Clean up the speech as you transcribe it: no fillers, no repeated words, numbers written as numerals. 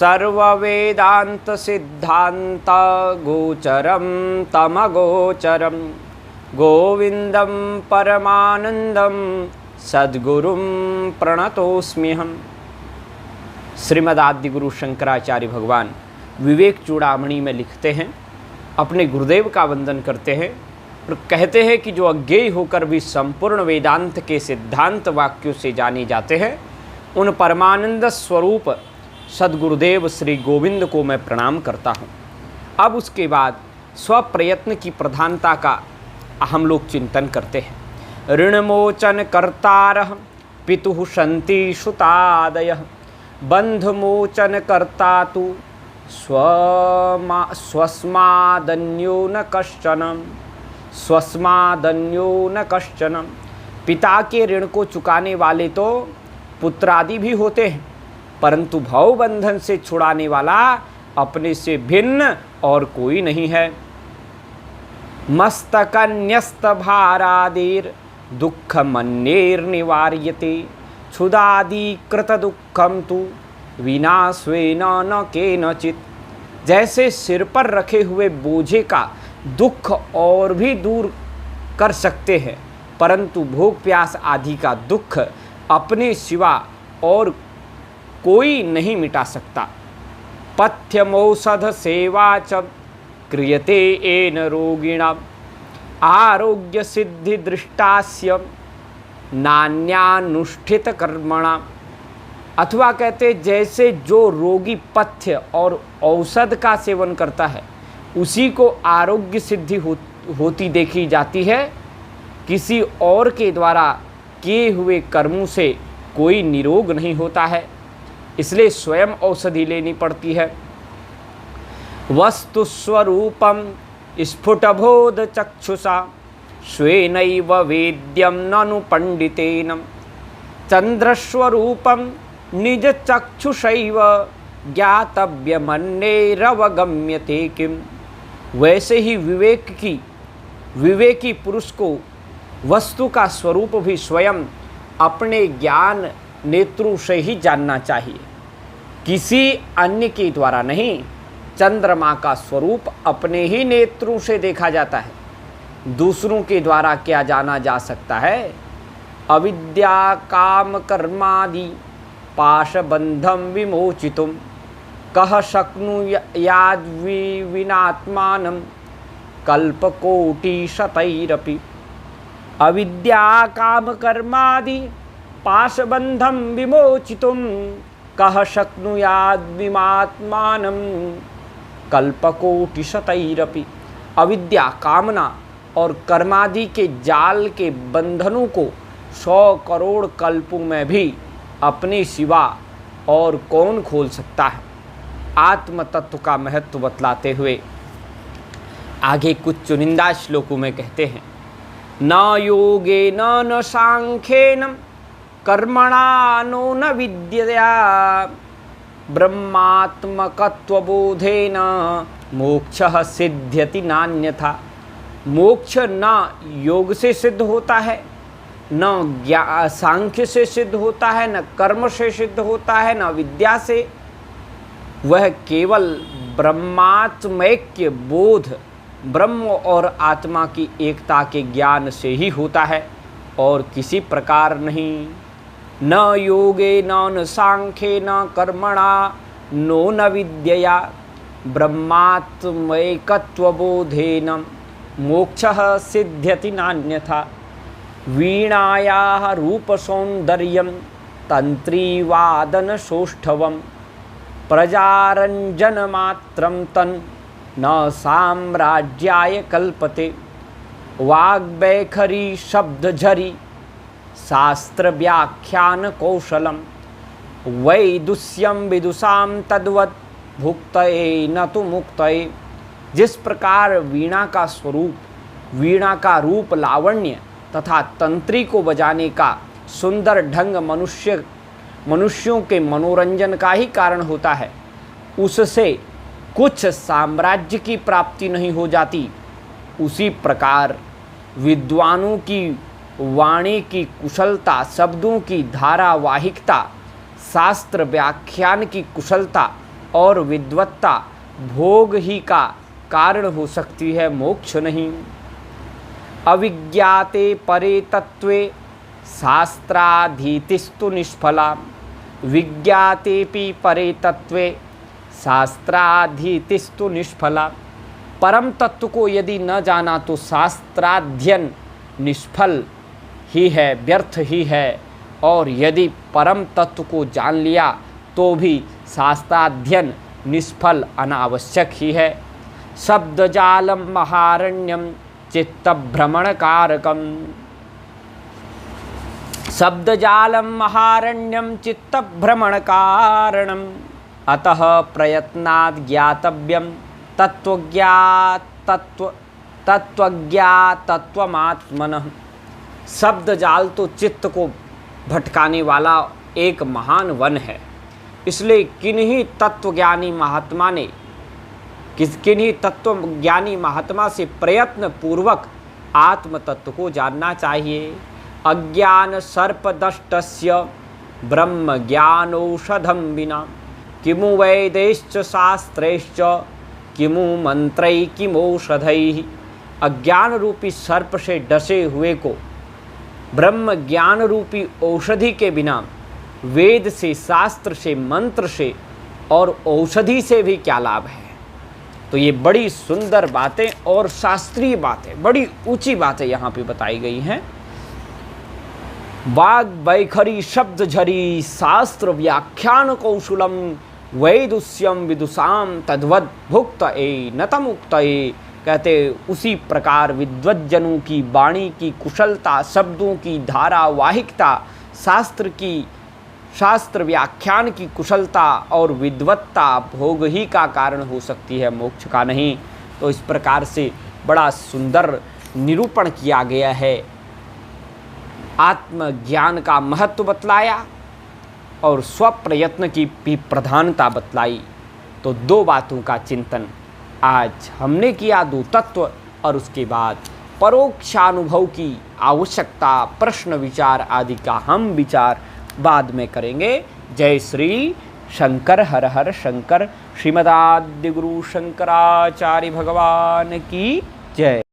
सर्ववेदांत सिद्धांत गोचरम तमगोचरम गोविंदम परमानंदम सद्गुरुम प्रणतोस्म्यहम्। श्रीमद् आदिगुरु शंकराचार्य भगवान विवेक चूड़ामणि में लिखते हैं, अपने गुरुदेव का वंदन करते हैं और कहते हैं कि जो अज्ञेय होकर भी संपूर्ण वेदांत के सिद्धांत वाक्यों से जाने जाते हैं, उन परमानंद स्वरूप सद्गुरुदेव श्री गोविंद को मैं प्रणाम करता हूँ। अब उसके बाद स्वप्रयत्न की प्रधानता का हम लोग चिंतन करते हैं। ऋणमोचन कर्तारः पितुः सन्ति सुतादयः बन्धुमोचन कर्ता तु स्वस्मादन्यो न कश्चन। पिता के ऋण को चुकाने वाले तो पुत्रादि भी होते हैं, परंतु भव बंधन से छुड़ाने वाला अपने से भिन्न और कोई नहीं है। मस्तकन्यस्त भारादिर दुःखमन्यैर्निवार्यते क्षुदादि कृत दुःखम तु विना स्वेन न केनचित्। जैसे सिर पर रखे हुए बोझे का दुख और भी दूर कर सकते हैं, परंतु भूख प्यास आदि का दुख अपने सिवा और कोई नहीं मिटा सकता। पथ्यमौषध सेवा च क्रियते येन रोगिणाम् आरोग्य सिद्धि दृष्टास्य नान्यानुष्ठित कर्मणा। अथवा कहते जैसे जो रोगी पथ्य और औषध का सेवन करता है उसी को आरोग्य सिद्धि होती देखी जाती है, किसी और के द्वारा किए हुए कर्मों से कोई निरोग नहीं होता है, इसलिए स्वयं औषधि लेनी पड़ती है। वस्तु स्वरूपम स्फुटबोध चक्षुषा स्वेनैव वेद्यम ननु पंडितेन चंद्रस्वरूपम निज चक्षुषैव ज्ञातव्यमन्यैरवगम्यते किम। वैसे ही विवेकी पुरुष को वस्तु का स्वरूप भी स्वयं अपने ज्ञान नेत्रों से ही जानना चाहिए, किसी अन्य के द्वारा नहीं। चंद्रमा का स्वरूप अपने ही नेत्रों से देखा जाता है, दूसरों के द्वारा क्या जाना जा सकता है। अविद्या काम कर्मादि पाशबंधम विमोचितुम कह शक्नुयाद विनात्मानं कल्पकोटि शतैरपि। अविद्या काम कर्मादि पाशबंधम विमोचितुम कह शक्नुयाद विनात्मानं कल्पकोटि शतैरपि। अविद्या कामना और कर्मादि के जाल के बंधनों को 100 करोड़ कल्पों में भी अपने सिवा और कौन खोल सकता है। आत्म तत्व का महत्व बतलाते हुए आगे कुछ चुनिंदा श्लोकों में कहते हैं, न योगेन न सांख्येन कर्मणा नो न विद्यया ब्रह्मात्मकत्वबोधेन मोक्षः सिद्ध्यति नान्यथा। मोक्ष न योग से सिद्ध होता है, न सांख्य से सिद्ध होता है, न कर्म से सिद्ध होता है, न विद्या से। वह केवल ब्रह्मात्मैक्य बोध, ब्रह्म और आत्मा की एकता के ज्ञान से ही होता है और किसी प्रकार नहीं। न योगे न सांख्ये न कर्मणा नो न विद्यया ब्रह्मात्मैकत्वबोधेन मोक्षः सिद्ध्यति नान्यथा। वीणायाः रूपसौन्दर्यं तन्त्रीवादन सौष्ठवं प्रजारञ्जनमात्रं तन् न साम्राज्याय कल्पते। वाग्वैखरी शब्दझरी शास्त्र व्याख्यान कौशलम वैदुष्यम विदुषाम तद्वत् भुक्तये न तो मुक्तये। जिस प्रकार वीणा का स्वरूप, वीणा का रूप लावण्य तथा तंत्री को बजाने का सुंदर ढंग मनुष्यों के मनोरंजन का ही कारण होता है, उससे कुछ साम्राज्य की प्राप्ति नहीं हो जाती, उसी प्रकार विद्वानों की वाणी की कुशलता, शब्दों की धारावाहिकता, शास्त्र व्याख्यान की कुशलता और विद्वत्ता भोग ही का कारण हो सकती है, मोक्ष नहीं। अविज्ञाते परे तत्वे शास्त्राधीतिस्तु निष्फला, विज्ञातेपि परे तत्वे शास्त्राधीतिस्तु निष्फला। परम तत्व को यदि न जाना तो शास्त्राध्ययन निष्फल ही है, व्यर्थ ही है, और यदि परम तत्व को जान लिया तो भी शास्त्राध्ययन निष्फल अनावश्यक ही है। शब्दजालम महारण्यम चित्तभ्रमणकारकम, शब्दजालम महारण्यम चित्तभ्रमणकारणम, अतः प्रयत्नात् ज्ञातव्यम तत्त्वज्ञातत्वमात्मनः। शब्द जाल तो चित्त को भटकाने वाला एक महान वन है, इसलिए किन्हीं तत्वज्ञानी महात्मा से प्रयत्न पूर्वक आत्म तत्व को जानना चाहिए। अज्ञान सर्पदष्टस्य ब्रह्म ज्ञानौषधम विना, किमु वैदैश्च शास्त्रैश्च किमु मंत्रै किमौषधैः। अज्ञान रूपी सर्प से डसे हुए को ब्रह्म ज्ञान रूपी औषधि के बिना वेद से, शास्त्र से, मंत्र से और औषधि से भी क्या लाभ है। तो ये बड़ी सुंदर बातें और शास्त्रीय बातें, बड़ी ऊंची बातें यहाँ पे बताई गई हैं। वाग वैखरी शब्द झरी शास्त्र व्याख्यान कौशलम वैदुष्यम विदुषाम तद्वद भुक्त ए नतम उक्त ए। कहते उसी प्रकार विद्वज्जनों की वाणी की कुशलता, शब्दों की धारावाहिकता, शास्त्र व्याख्यान की कुशलता और विद्वत्ता भोग ही का कारण हो सकती है, मोक्ष का नहीं। तो इस प्रकार से बड़ा सुंदर निरूपण किया गया है, आत्मज्ञान का महत्व बतलाया और स्वप्रयत्न की भी प्रधानता बतलाई। तो दो बातों का चिंतन आज हमने किया, दो तत्व, और उसके बाद परोक्षानुभव की आवश्यकता, प्रश्न विचार आदि का हम विचार बाद में करेंगे। जय श्री शंकर, हर हर शंकर। श्रीमदाद्य गुरु शंकराचार्य भगवान की जय।